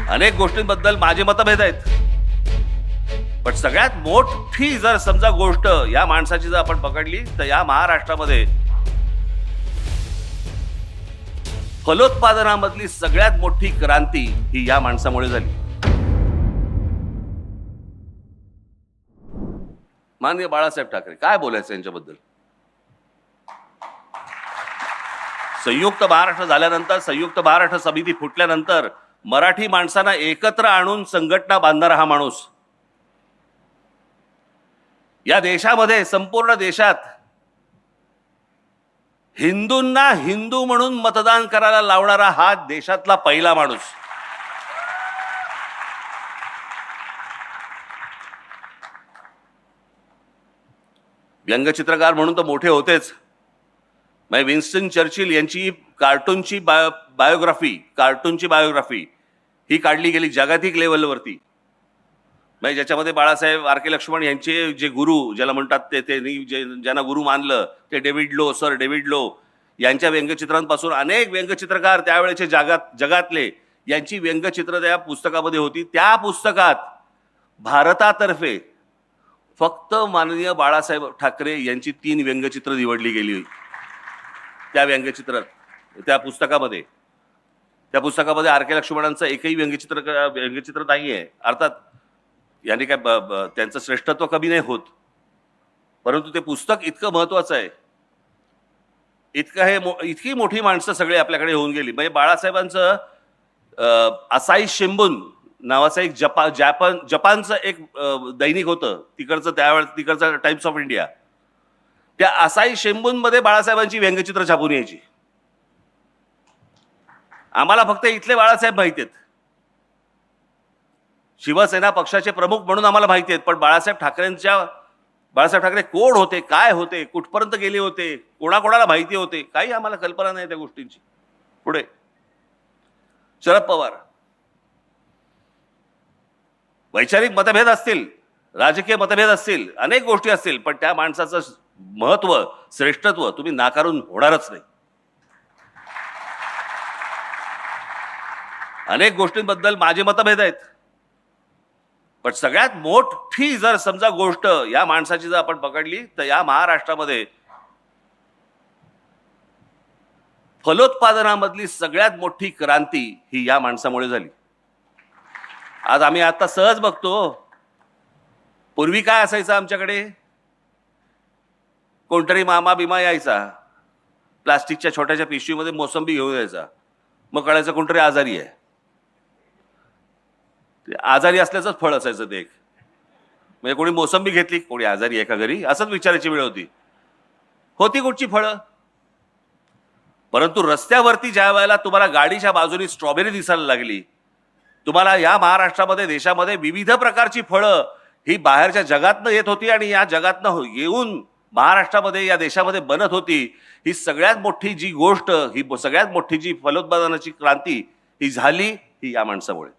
अनेक गोष्टींबद्दल माझे मतभेद आहेत, पण सगळ्यात मोठी जर समजा गोष्ट या माणसाची जर आपण पकडली तर या महाराष्ट्रामध्ये फलोत्पादनामधली सगळ्यात मोठी क्रांती ही या माणसामुळे झाली. माननीय बाळासाहेब ठाकरे, काय बोलायचं यांच्याबद्दल? संयुक्त महाराष्ट्र झाल्यानंतर, संयुक्त महाराष्ट्र समिती फुटल्यानंतर मराठी माणसांना एकत्र आणून संघटना बांधणारा हा माणूस, या देशामध्ये, संपूर्ण देशात हिंदूंना हिंदू म्हणून मतदान करायला लावणारा हा देशातला पहिला माणूस. व्यंगचित्रकार म्हणून तर मोठे होतेच. विन्स्टन चर्चिल यांची कार्टूनची बायोग्राफी ही काढली गेली जागतिक लेवलवरती. ज्याच्यामध्ये बाळासाहेब आर.के. लक्ष्मण यांचे जे गुरु ज्याला म्हणतात ते ज्यांना गुरु मानलं ते सर डेव्हिड लो यांच्या व्यंगचित्रांपासून अनेक व्यंगचित्रकार त्यावेळेचे जगातले यांची व्यंगचित्र त्या पुस्तकामध्ये होती. त्या पुस्तकात भारतातर्फे फक्त माननीय बाळासाहेब ठाकरे यांची 3 व्यंगचित्र निवडली गेली. त्या पुस्तकामध्ये आर.के. लक्ष्मणांचं एकही व्यंगचित्र नाहीये. अर्थात यांनी काय त्यांचं श्रेष्ठत्व कमी नाही होत, परंतु ते पुस्तक इतकं महत्वाचं आहे, इतकी मोठी माणसं सगळे आपल्याकडे होऊन गेली. बाळासाहेबांचं असाई शिंबून नावाचं एक जपानचं एक दैनिक होतं तिकडचं टाइम्स ऑफ इंडिया. त्या असाई शिंबून मध्ये बाळासाहेबांची व्यंगचित्र छापून यायची. आम्हाला फक्त इथले बाळासाहेब माहिती आहेत, शिवसेना पक्षाचे प्रमुख म्हणून आम्हाला माहिती आहेत, पण बाळासाहेब ठाकरे कोण होते, काय होते, कुठपर्यंत गेले होते, कोणाकोणाला माहिती होते, काही आम्हाला कल्पना नाही त्या गोष्टींची. पुढे शरद पवार, वैचारिक मतभेद असतील, राजकीय मतभेद असतील, अनेक गोष्टी असतील, पण त्या माणसाचं महत्व, श्रेष्ठत्व तुम्ही नाकारून होणारच नाही. अनेक गोष्टींबद्दल माझे मतभेद आहेत, पण सगळ्यात मोठी जर समजा गोष्ट या माणसाची जर आपण पकडली तर या महाराष्ट्रामध्ये फलोत्पादनामधली सगळ्यात मोठी क्रांती ही या माणसामुळे झाली. आज आम्ही आता सहज बघतो, पूर्वी काय असायचं आमच्याकडे, कोणतरी मामा बिमा यायचा, प्लास्टिकच्या छोट्याच्या पिशवीमध्ये मोसंबी घेऊन यायचा, मग कळायचं कोणतरी आजारी आहे. आजारी असल्याचंच फळ असायचं ते एक. कोणी मोसंबी घेतली, कोणी आजारी आहे का घरी, असंच विचारायची वेळ होती कुठची फळं. परंतु रस्त्यावरती ज्या वेळेला तुम्हाला गाडीच्या बाजूनी स्ट्रॉबेरी दिसायला लागली, तुम्हाला या महाराष्ट्रामध्ये, देशामध्ये विविध प्रकारची फळं ही बाहेरच्या जगातनं येत होती आणि या जगातनं येऊन महाराष्ट्रामध्ये, या देशामध्ये बनत होती. ही सगळ्यात मोठी जी गोष्ट, ही सगळ्यात मोठी जी फलोत्पादनाची क्रांती ही झाली, ही या माणसामुळे.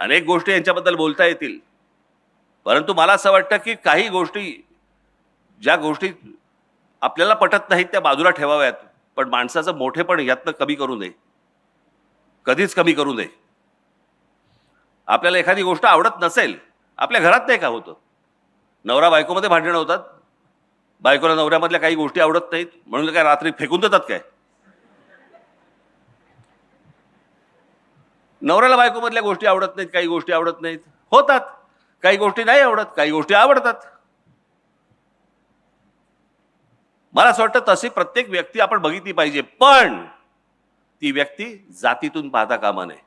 अनेक गोष्टी यांच्याबद्दल बोलता येतील, परंतु मला असं वाटतं की काही गोष्टी, ज्या गोष्टी आपल्याला पटत नाहीत त्या बाजूला ठेवाव्यात, पण माणसाचं मोठेपण यातनं कमी करू नये, कधीच कमी करू नये. आपल्याला एखादी गोष्ट आवडत नसेल, आपल्या घरात नाही का होतं, नवरा बायकोमध्ये भांडणं होतात, बायकोला नवऱ्यामधल्या काही गोष्टी आवडत नाहीत म्हणून काय रात्री फेकून देतात काय? नवऱ्याला बायकोमधल्या गोष्टी आवडत नाहीत, काही गोष्टी आवडत नाहीत, होतात. काही गोष्टी नाही आवडत, काही गोष्टी आवडतात. मला असं वाटतं तशी प्रत्येक व्यक्ती आपण बघितली पाहिजे, पण ती व्यक्ती जातीतून पाहता कामा नये.